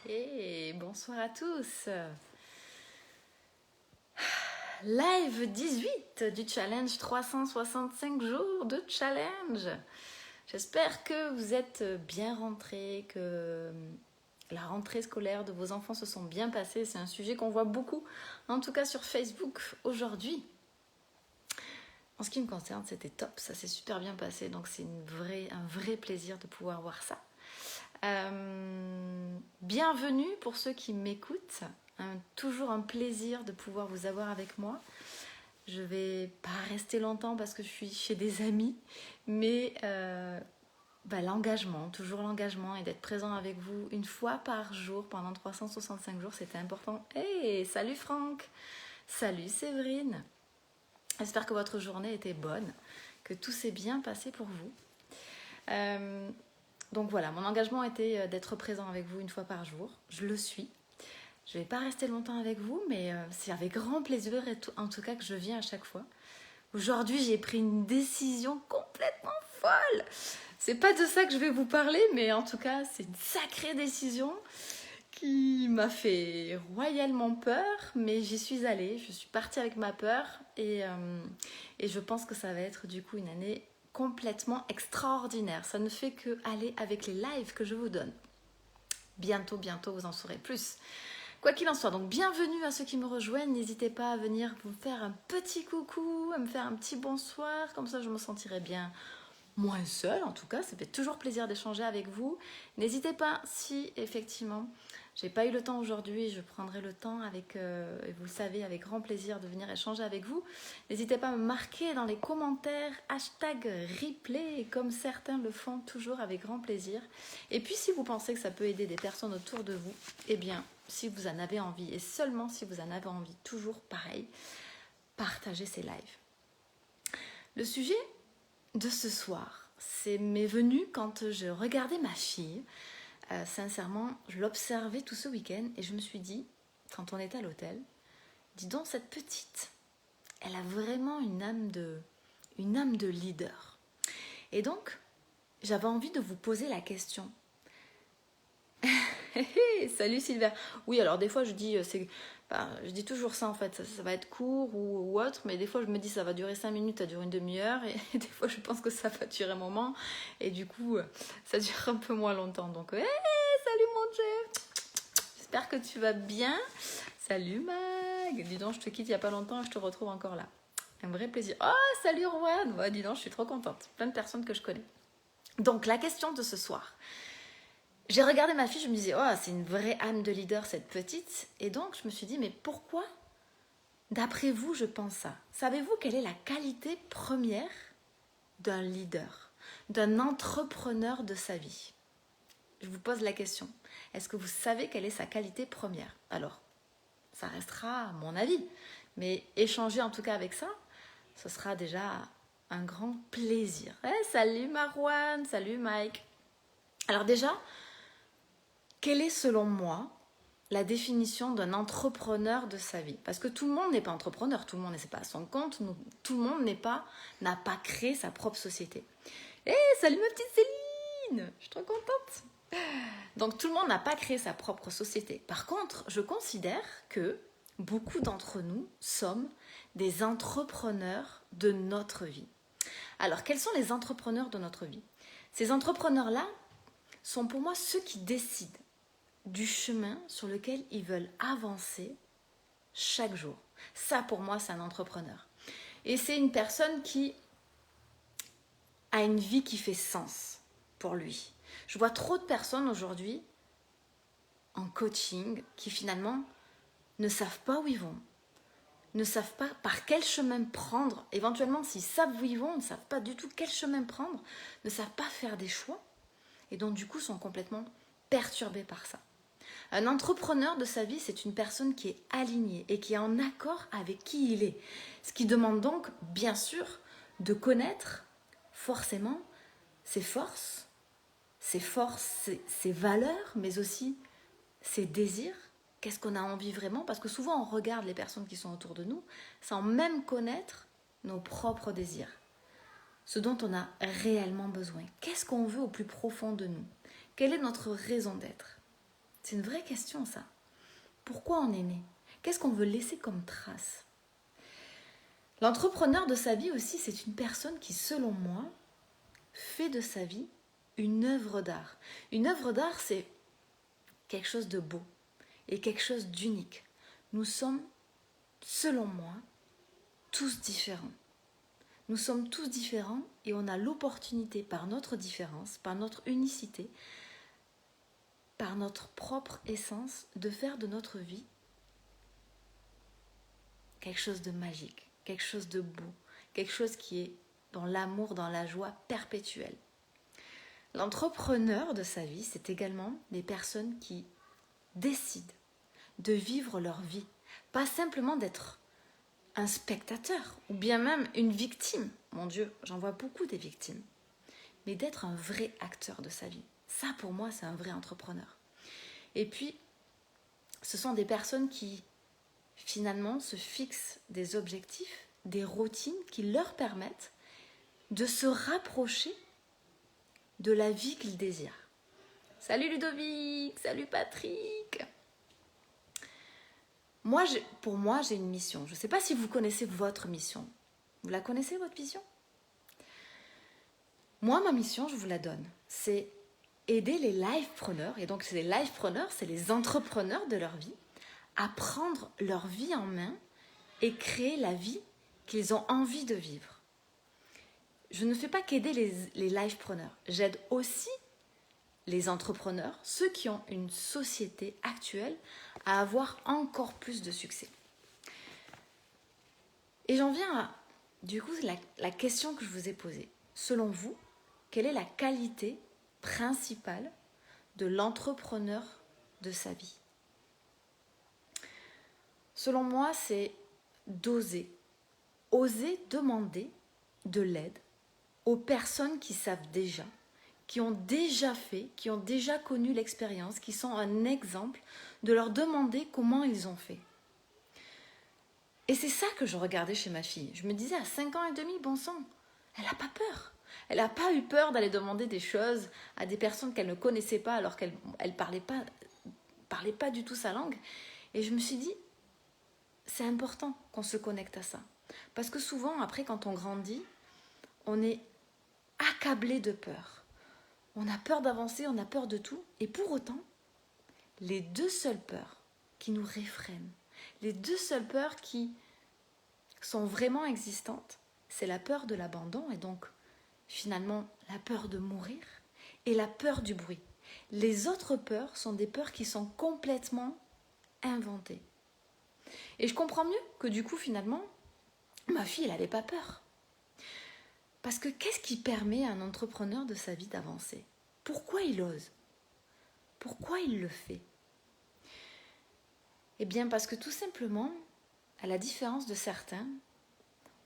Hey, bonsoir à tous. Live 18 du challenge 365 jours de challenge. J'espère que vous êtes bien rentrés, que la rentrée scolaire de vos enfants se sont bien passées. C'est un sujet qu'on voit beaucoup, en tout cas sur Facebook aujourd'hui. En ce qui me concerne, c'était top, ça s'est super bien passé, donc c'est un vrai plaisir de pouvoir voir ça. Bienvenue pour ceux qui m'écoutent. Toujours un plaisir de pouvoir vous avoir avec moi. Je vais pas rester longtemps parce que je suis chez des amis, mais l'engagement, toujours l'engagement et d'être présent avec vous une fois par jour pendant 365 jours, c'était important. Hey, salut Franck, salut Séverine. J'espère que votre journée était bonne, que tout s'est bien passé pour vous. Donc voilà, mon engagement était d'être présent avec vous une fois par jour. Je le suis. Je ne vais pas rester longtemps avec vous, mais c'est avec grand plaisir en tout cas que je viens à chaque fois. Aujourd'hui, j'ai pris une décision complètement folle. C'est pas de ça que je vais vous parler, mais en tout cas, c'est une sacrée décision qui m'a fait royalement peur, mais j'y suis allée. Je suis partie avec ma peur et je pense que ça va être du coup une année complètement extraordinaire. Ça ne fait que aller avec les lives que je vous donne. Bientôt, vous en saurez plus. Quoi qu'il en soit, donc bienvenue à ceux qui me rejoignent. N'hésitez pas à venir vous faire un petit coucou, à me faire un petit bonsoir. Comme ça, je me sentirai bien moins seule. En tout cas, ça fait toujours plaisir d'échanger avec vous. N'hésitez pas, si effectivement, j'ai pas eu le temps aujourd'hui, je prendrai le temps avec, et vous le savez, avec grand plaisir de venir échanger avec vous. N'hésitez pas à me marquer dans les commentaires #replay, comme certains le font toujours avec grand plaisir. Et puis, si vous pensez que ça peut aider des personnes autour de vous, eh bien, si vous en avez envie, et seulement si vous en avez envie, toujours pareil, partagez ces lives. Le sujet de ce soir, m'est venu quand je regardais ma fille. Sincèrement, je l'observais tout ce week-end et je me suis dit, quand on était à l'hôtel, dis donc, cette petite, elle a vraiment une âme de leader. Et donc, j'avais envie de vous poser la question. Salut Sylvain. Oui, alors des fois je dis, je dis toujours ça en fait, ça va être court ou autre, mais des fois je me dis ça va durer 5 minutes, ça dure une demi-heure, et des fois je pense que ça va durer un moment, et du coup ça dure un peu moins longtemps. Donc, salut mon Dieu, j'espère que tu vas bien. Salut Mag, dis donc je te quitte il n'y a pas longtemps et je te retrouve encore là. Un vrai plaisir. Oh, salut Rowan, ouais, dis donc je suis trop contente, plein de personnes que je connais. Donc la question de ce soir. J'ai regardé ma fille, je me disais, oh, c'est une vraie âme de leader, cette petite. Et donc, je me suis dit, mais pourquoi, d'après vous, je pense ça? Savez-vous quelle est la qualité première d'un leader, d'un entrepreneur de sa vie? Je vous pose la question. Est-ce que vous savez quelle est sa qualité première? Alors, ça restera mon avis. Mais échanger en tout cas avec ça, ce sera déjà un grand plaisir. Salut Marwan, salut Mike. Alors déjà, quelle est selon moi la définition d'un entrepreneur de sa vie? Parce que tout le monde n'est pas entrepreneur, tout le monde n'est pas à son compte, tout le monde n'a pas créé sa propre société. Salut ma petite Céline, je suis trop contente. Donc tout le monde n'a pas créé sa propre société. Par contre, je considère que beaucoup d'entre nous sommes des entrepreneurs de notre vie. Alors, quels sont les entrepreneurs de notre vie? Ces entrepreneurs-là sont pour moi ceux qui décident du chemin sur lequel ils veulent avancer chaque jour. Ça, pour moi, c'est un entrepreneur. Et c'est une personne qui a une vie qui fait sens pour lui. Je vois trop de personnes aujourd'hui en coaching qui finalement ne savent pas où ils vont, ne savent pas par quel chemin prendre. Éventuellement, s'ils savent où ils vont, ne savent pas du tout quel chemin prendre, ne savent pas faire des choix et donc du coup sont complètement perturbés par ça. Un entrepreneur de sa vie, c'est une personne qui est alignée et qui est en accord avec qui il est. Ce qui demande donc, bien sûr, de connaître forcément ses forces, ses valeurs, mais aussi ses désirs. Qu'est-ce qu'on a envie vraiment? Parce que souvent, on regarde les personnes qui sont autour de nous sans même connaître nos propres désirs. Ce dont on a réellement besoin. Qu'est-ce qu'on veut au plus profond de nous? Quelle est notre raison d'être? C'est une vraie question, ça. Pourquoi on est né? Qu'est-ce qu'on veut laisser comme trace? L'entrepreneur de sa vie aussi, c'est une personne qui, selon moi, fait de sa vie une œuvre d'art. Une œuvre d'art, c'est quelque chose de beau et quelque chose d'unique. Nous sommes, selon moi, tous différents. Nous sommes tous différents et on a l'opportunité, par notre différence, par notre unicité, par notre propre essence, de faire de notre vie quelque chose de magique, quelque chose de beau, quelque chose qui est dans l'amour, dans la joie perpétuelle. L'entrepreneur de sa vie, c'est également des personnes qui décident de vivre leur vie, pas simplement d'être un spectateur ou bien même une victime. Mon Dieu, j'en vois beaucoup des victimes. Mais d'être un vrai acteur de sa vie. Ça, pour moi, c'est un vrai entrepreneur. Et puis, ce sont des personnes qui, finalement, se fixent des objectifs, des routines qui leur permettent de se rapprocher de la vie qu'ils désirent. Salut Ludovic, salut Patrick. Pour moi, j'ai une mission. Je ne sais pas si vous connaissez votre mission. Vous la connaissez, votre mission? Moi, ma mission, je vous la donne. C'est aider les livepreneurs, et donc les livepreneurs, c'est les entrepreneurs de leur vie, à prendre leur vie en main et créer la vie qu'ils ont envie de vivre. Je ne fais pas qu'aider les livepreneurs. J'aide aussi les entrepreneurs, ceux qui ont une société actuelle, à avoir encore plus de succès. Et j'en viens à, du coup, la question que je vous ai posée. Selon vous, quelle est la qualité principale de l'entrepreneur de sa vie? Selon moi, c'est d'oser. Oser demander de l'aide aux personnes qui savent déjà, qui ont déjà fait, qui ont déjà connu l'expérience, qui sont un exemple, de leur demander comment ils ont fait. Et c'est ça que je regardais chez ma fille. Je me disais, à 5 ans et demi, bon sang, elle n'a pas peur. Elle n'a pas eu peur d'aller demander des choses à des personnes qu'elle ne connaissait pas alors qu'elle ne parlait pas du tout sa langue. Et je me suis dit, c'est important qu'on se connecte à ça. Parce que souvent, après, quand on grandit, on est accablé de peur. On a peur d'avancer, on a peur de tout. Et pour autant, les deux seules peurs qui nous réfrènent, les deux seules peurs qui sont vraiment existantes, c'est la peur de l'abandon et donc finalement la peur de mourir et la peur du bruit. Les autres peurs sont des peurs qui sont complètement inventées. Et je comprends mieux que du coup finalement, ma fille, elle n'avait pas peur. Parce que qu'est-ce qui permet à un entrepreneur de sa vie d'avancer? Pourquoi il ose? Pourquoi il le fait? Eh bien parce que tout simplement, à la différence de certains,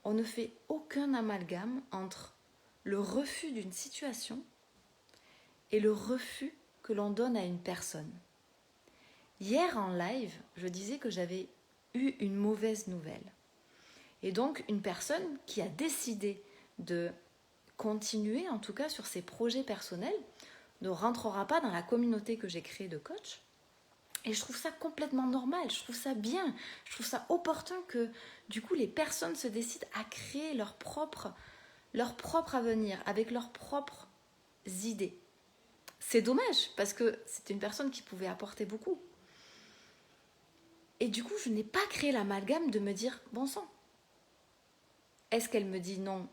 on ne fait aucun amalgame entre le refus d'une situation et le refus que l'on donne à une personne. Hier en live, je disais que j'avais eu une mauvaise nouvelle. Et donc une personne qui a décidé de continuer, en tout cas sur ses projets personnels, ne rentrera pas dans la communauté que j'ai créée de coach. Et je trouve ça complètement normal, je trouve ça bien, je trouve ça opportun que du coup les personnes se décident à créer leur propre avenir avec leurs propres idées. C'est dommage parce que c'est une personne qui pouvait apporter beaucoup. Et du coup, je n'ai pas créé l'amalgame de me dire, bon sang, est-ce qu'elle me dit non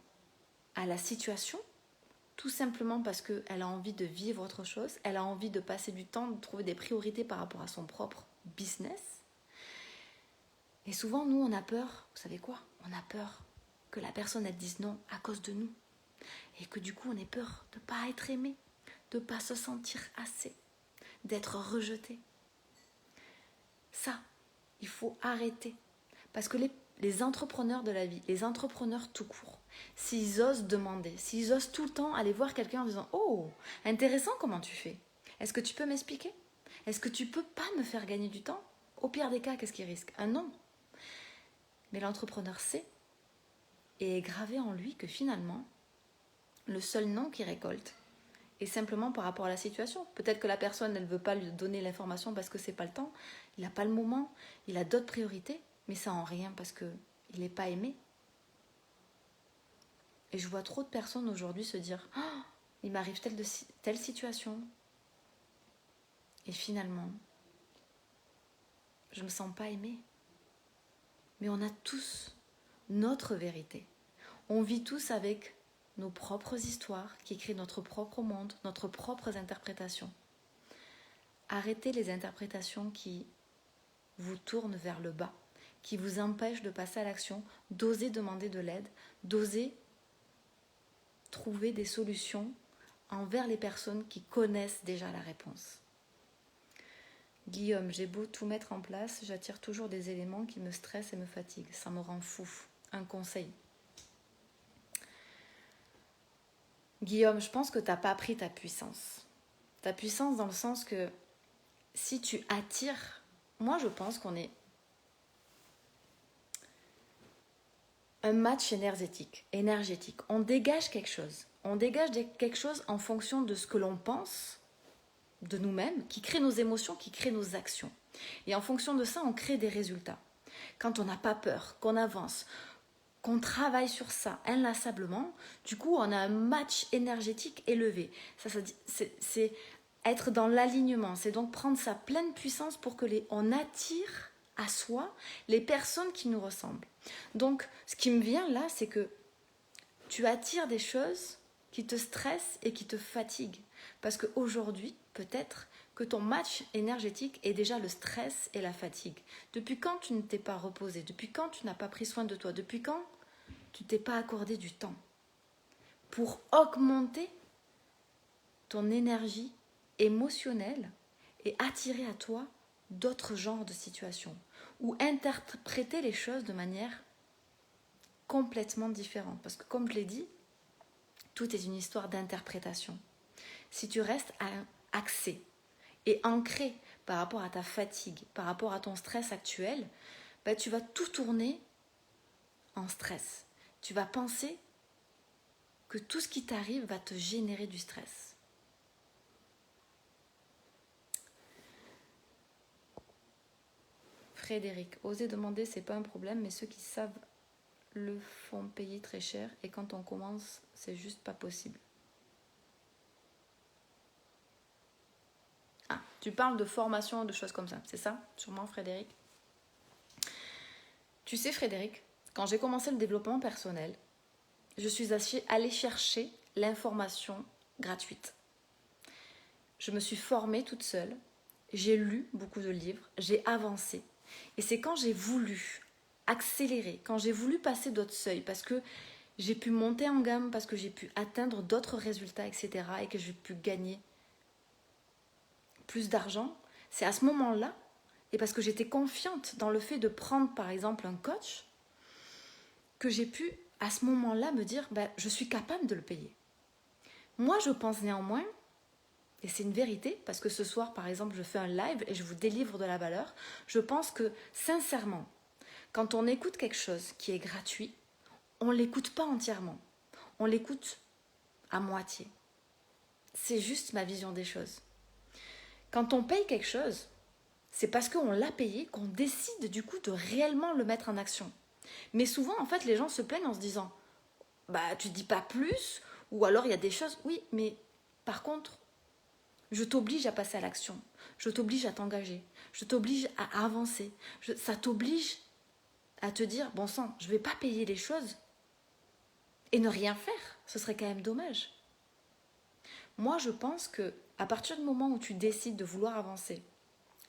à la situation, tout simplement parce qu'elle a envie de vivre autre chose, elle a envie de passer du temps, de trouver des priorités par rapport à son propre business. Et souvent, nous, on a peur, vous savez quoi? On a peur que la personne, elle dise non à cause de nous. Et que du coup, on ait peur de ne pas être aimé, de ne pas se sentir assez, d'être rejeté. Ça, il faut arrêter. Parce que les entrepreneurs de la vie, les entrepreneurs tout court, s'ils osent demander, s'ils osent tout le temps aller voir quelqu'un en disant « Oh, intéressant comment tu fais. Est-ce que tu peux m'expliquer? Est-ce que tu peux pas me faire gagner du temps ?» Au pire des cas, qu'est-ce qu'il risque? Un non. Mais l'entrepreneur sait et est gravé en lui que finalement, le seul non qu'il récolte et simplement par rapport à la situation. Peut-être que la personne, elle ne veut pas lui donner l'information parce que c'est pas le temps, il n'a pas le moment, il a d'autres priorités, mais ça en rien parce qu'il n'est pas aimé. Et je vois trop de personnes aujourd'hui se dire « Oh, il m'arrive telle situation. » Et finalement, je ne me sens pas aimée. Mais on a tous notre vérité. On vit tous avec nos propres histoires qui créent notre propre monde, notre propres interprétations. Arrêtez les interprétations qui vous tournent vers le bas, qui vous empêchent de passer à l'action, d'oser demander de l'aide, d'oser trouver des solutions envers les personnes qui connaissent déjà la réponse. Guillaume, j'ai beau tout mettre en place, j'attire toujours des éléments qui me stressent et me fatiguent. Ça me rend fou. Un conseil. Guillaume, je pense que tu n'as pas pris ta puissance. Ta puissance dans le sens que si tu attires, moi je pense qu'on est un match énergétique. On dégage quelque chose. On dégage quelque chose en fonction de ce que l'on pense de nous-mêmes, qui crée nos émotions, qui crée nos actions. Et en fonction de ça, on crée des résultats. Quand on n'a pas peur, qu'on avance, qu'on travaille sur ça inlassablement, du coup, on a un match énergétique élevé. C'est être dans l'alignement, c'est donc prendre sa pleine puissance pour que on attire à soi les personnes qui nous ressemblent. Donc, ce qui me vient là, c'est que tu attires des choses qui te stressent et qui te fatiguent. Parce qu'aujourd'hui, peut-être que ton match énergétique est déjà le stress et la fatigue. Depuis quand tu ne t'es pas reposé? Depuis quand tu n'as pas pris soin de toi? Depuis quand tu t'es pas accordé du temps pour augmenter ton énergie émotionnelle et attirer à toi d'autres genres de situations ou interpréter les choses de manière complètement différente. Parce que comme je l'ai dit, tout est une histoire d'interprétation. Si tu restes axé et ancré par rapport à ta fatigue, par rapport à ton stress actuel, ben tu vas tout tourner en stress. Tu vas penser que tout ce qui t'arrive va te générer du stress. Frédéric, oser demander, c'est pas un problème, mais ceux qui savent le font payer très cher et quand on commence, c'est juste pas possible. Ah, tu parles de formation, de choses comme ça, c'est ça, sûrement Frédéric? Tu sais Frédéric, quand j'ai commencé le développement personnel, je suis allée chercher l'information gratuite. Je me suis formée toute seule, j'ai lu beaucoup de livres, j'ai avancé. Et c'est quand j'ai voulu accélérer, quand j'ai voulu passer d'autres seuils, parce que j'ai pu monter en gamme, parce que j'ai pu atteindre d'autres résultats, etc. et que j'ai pu gagner plus d'argent, c'est à ce moment-là, et parce que j'étais confiante dans le fait de prendre par exemple un coach, que j'ai pu à ce moment-là me dire je suis capable de le payer. Moi je pense néanmoins, et c'est une vérité, parce que ce soir par exemple je fais un live et je vous délivre de la valeur, je pense que sincèrement, quand on écoute quelque chose qui est gratuit, on ne l'écoute pas entièrement, on l'écoute à moitié. C'est juste ma vision des choses. Quand on paye quelque chose, c'est parce qu'on l'a payé qu'on décide du coup de réellement le mettre en action. Mais souvent, en fait, les gens se plaignent en se disant tu dis pas plus, ou alors il y a des choses, oui, mais par contre, je t'oblige à passer à l'action, je t'oblige à t'engager, je t'oblige à avancer, ça t'oblige à te dire, bon sang, je vais pas payer les choses et ne rien faire, ce serait quand même dommage. Moi, je pense que à partir du moment où tu décides de vouloir avancer,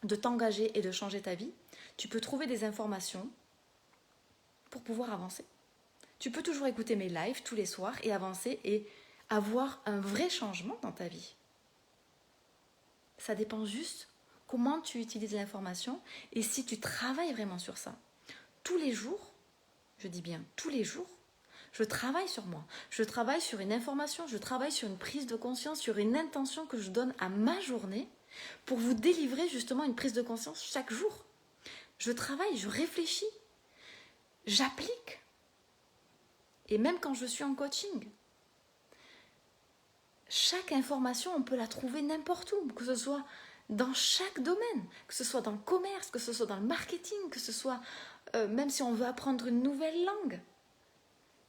de t'engager et de changer ta vie, tu peux trouver des informations pour pouvoir avancer. Tu peux toujours écouter mes lives tous les soirs et avancer et avoir un vrai changement dans ta vie. Ça dépend juste comment tu utilises l'information et si tu travailles vraiment sur ça. Tous les jours, je dis bien tous les jours, je travaille sur moi. Je travaille sur une information, je travaille sur une prise de conscience, sur une intention que je donne à ma journée pour vous délivrer justement une prise de conscience chaque jour. Je travaille, je réfléchis, j'applique. Et même quand je suis en coaching, chaque information, on peut la trouver n'importe où, que ce soit dans chaque domaine, que ce soit dans le commerce, que ce soit dans le marketing, que ce soit même si on veut apprendre une nouvelle langue.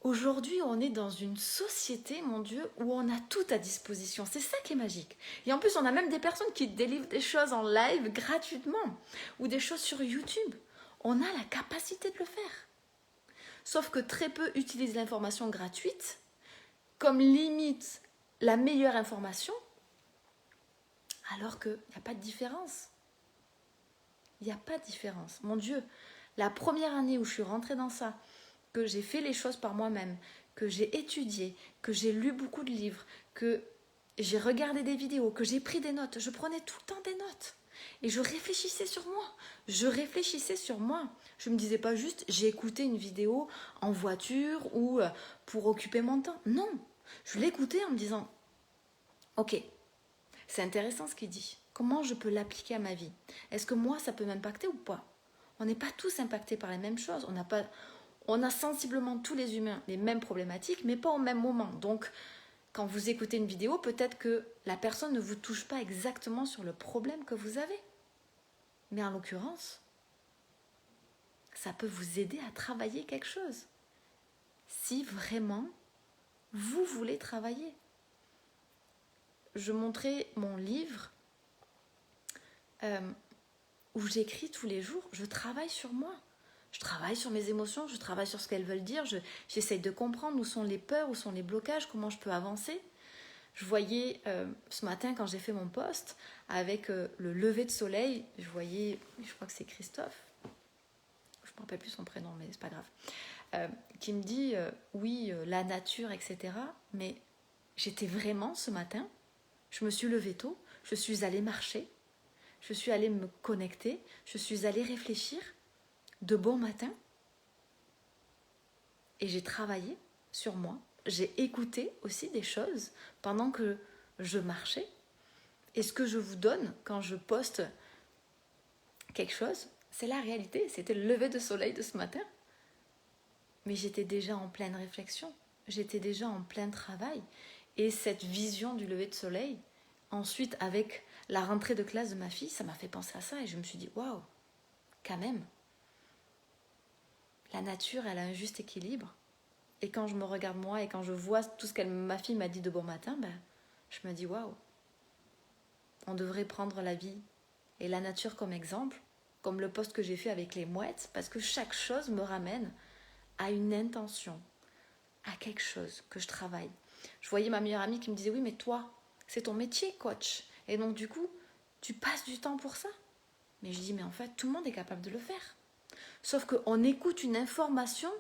Aujourd'hui, on est dans une société, mon Dieu, où on a tout à disposition. C'est ça qui est magique. Et en plus, on a même des personnes qui délivrent des choses en live gratuitement ou des choses sur YouTube. On a la capacité de le faire. Sauf que très peu utilisent l'information gratuite comme limite la meilleure information, alors qu'il n'y a pas de différence. Il n'y a pas de différence. Mon Dieu, la première année où je suis rentrée dans ça, que j'ai fait les choses par moi-même, que j'ai étudié, que j'ai lu beaucoup de livres, que j'ai regardé des vidéos, que j'ai pris des notes, je prenais tout le temps des notes. Et je réfléchissais sur moi. Je réfléchissais sur moi. Je ne me disais pas juste, j'ai écouté une vidéo en voiture ou pour occuper mon temps. Non, je l'écoutais en me disant, ok, c'est intéressant ce qu'il dit. Comment je peux l'appliquer à ma vie? Est-ce que moi, ça peut m'impacter ou pas? On n'est pas tous impactés par les mêmes choses. On a sensiblement tous les humains les mêmes problématiques, mais pas au même moment. Donc, quand vous écoutez une vidéo, peut-être que la personne ne vous touche pas exactement sur le problème que vous avez. Mais en l'occurrence, ça peut vous aider à travailler quelque chose. Si vraiment, vous voulez travailler. Je montrais mon livre où j'écris tous les jours. Je travaille sur moi. Je travaille sur mes émotions, je travaille sur ce qu'elles veulent dire, j'essaye de comprendre où sont les peurs, où sont les blocages, comment je peux avancer. Je voyais ce matin quand j'ai fait mon post avec le lever de soleil, je voyais, je crois que c'est Christophe, je ne me rappelle plus son prénom mais c'est pas grave, qui me dit oui la nature etc. Mais j'étais vraiment ce matin, je me suis levée tôt, je suis allée marcher, je suis allée me connecter, je suis allée réfléchir de bon matin et j'ai travaillé sur moi. J'ai écouté aussi des choses pendant que je marchais. Et ce que je vous donne quand je poste quelque chose, c'est la réalité. C'était le lever de soleil de ce matin. Mais j'étais déjà en pleine réflexion. J'étais déjà en plein travail. Et cette vision du lever de soleil, ensuite avec la rentrée de classe de ma fille, ça m'a fait penser à ça. Et je me suis dit, waouh, quand même. La nature, elle a un juste équilibre. Et quand je me regarde moi et quand je vois tout ce que ma fille m'a dit de bon matin, je me dis waouh, on devrait prendre la vie et la nature comme exemple, comme le post que j'ai fait avec les mouettes, parce que chaque chose me ramène à une intention, à quelque chose que je travaille. Je voyais ma meilleure amie qui me disait oui mais toi, c'est ton métier coach, et donc du coup, tu passes du temps pour ça. Mais je dis mais en fait, tout le monde est capable de le faire. Sauf qu'on écoute une information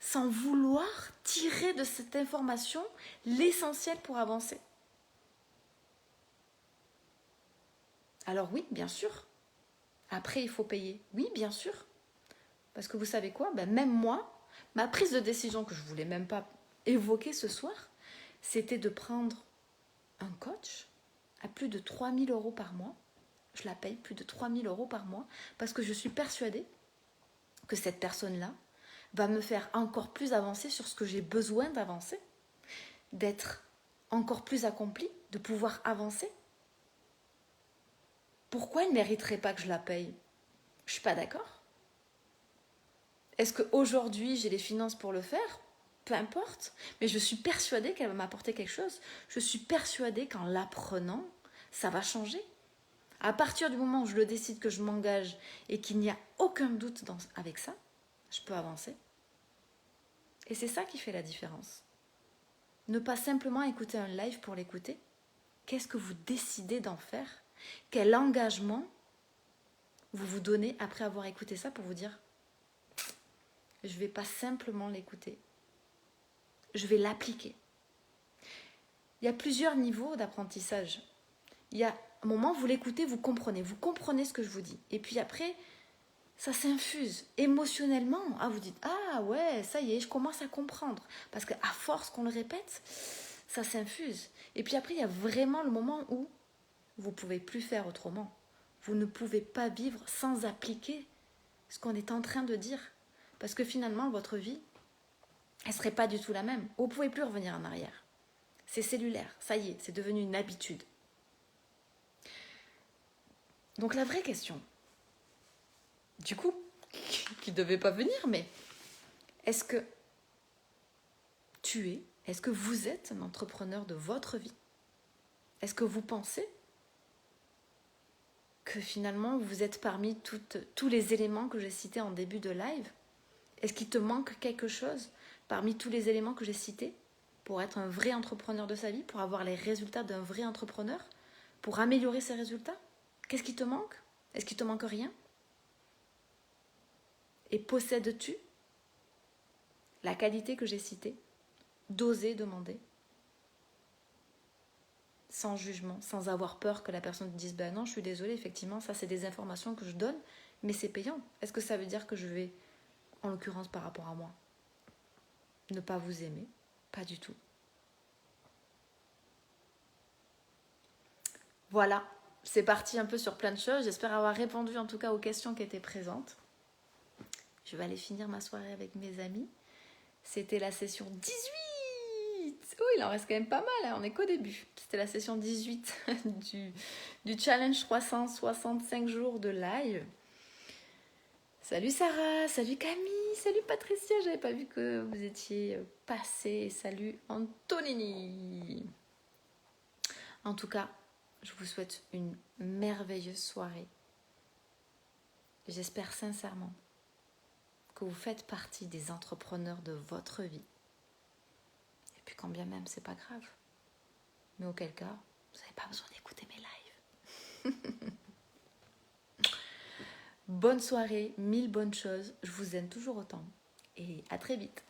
sans vouloir tirer de cette information l'essentiel pour avancer. Alors oui, bien sûr. Après, il faut payer. Oui, bien sûr. Parce que vous savez quoi? Même moi, ma prise de décision que je ne voulais même pas évoquer ce soir, c'était de prendre un coach à plus de 3 000 € par mois. Je la paye plus de 3 000 € par mois parce que je suis persuadée que cette personne-là va me faire encore plus avancer sur ce que j'ai besoin d'avancer, d'être encore plus accomplie, de pouvoir avancer. Pourquoi elle ne mériterait pas que je la paye? Je ne suis pas d'accord. Est-ce qu'aujourd'hui j'ai les finances pour le faire? Peu importe, mais je suis persuadée qu'elle va m'apporter quelque chose. Je suis persuadée qu'en l'apprenant, ça va changer. À partir du moment où je le décide, que je m'engage et qu'il n'y a aucun doute avec ça, je peux avancer. Et c'est ça qui fait la différence. Ne pas simplement écouter un live pour l'écouter. Qu'est-ce que vous décidez d'en faire? Quel engagement vous vous donnez après avoir écouté ça pour vous dire je ne vais pas simplement l'écouter, je vais l'appliquer. Il y a plusieurs niveaux d'apprentissage. Il y a un moment, vous l'écoutez, vous comprenez ce que je vous dis. Et puis après, ça s'infuse émotionnellement. Ah, vous dites, ah ouais, ça y est, je commence à comprendre. Parce qu'à force qu'on le répète, ça s'infuse. Et puis après, il y a vraiment le moment où vous ne pouvez plus faire autrement. Vous ne pouvez pas vivre sans appliquer ce qu'on est en train de dire. Parce que finalement, votre vie, elle ne serait pas du tout la même. Vous ne pouvez plus revenir en arrière. C'est cellulaire, ça y est, c'est devenu une habitude. Donc la vraie question, du coup, qui ne devait pas venir, mais est-ce que est-ce que vous êtes un entrepreneur de votre vie? Est-ce que vous pensez que finalement vous êtes parmi tous les éléments que j'ai cités en début de live? Est-ce qu'il te manque quelque chose parmi tous les éléments que j'ai cités pour être un vrai entrepreneur de sa vie, pour avoir les résultats d'un vrai entrepreneur, pour améliorer ses résultats? Qu'est-ce qui te manque? Est-ce qu'il te manque rien? Et possèdes-tu la qualité que j'ai citée? D'oser demander, sans jugement, sans avoir peur que la personne te dise ben non, je suis désolée, effectivement, ça c'est des informations que je donne, mais c'est payant. Est-ce que ça veut dire que je vais, en l'occurrence par rapport à moi, ne pas vous aimer? Pas du tout. Voilà, c'est parti un peu sur plein de choses. J'espère avoir répondu en tout cas aux questions qui étaient présentes. Je vais aller finir ma soirée avec mes amis. C'était la session 18. Oh, il en reste quand même pas mal, hein. On n'est qu'au début. C'était la session 18 du challenge 365 jours de live. Salut Sarah, salut Camille, salut Patricia, j'avais pas vu que vous étiez passés. Salut Antonini. En tout cas, je vous souhaite une merveilleuse soirée. J'espère sincèrement que vous faites partie des entrepreneurs de votre vie. Et puis quand bien même, c'est pas grave. Mais auquel cas, vous n'avez pas besoin d'écouter mes lives. Bonne soirée, 1000 bonnes choses. Je vous aime toujours autant. Et à très vite.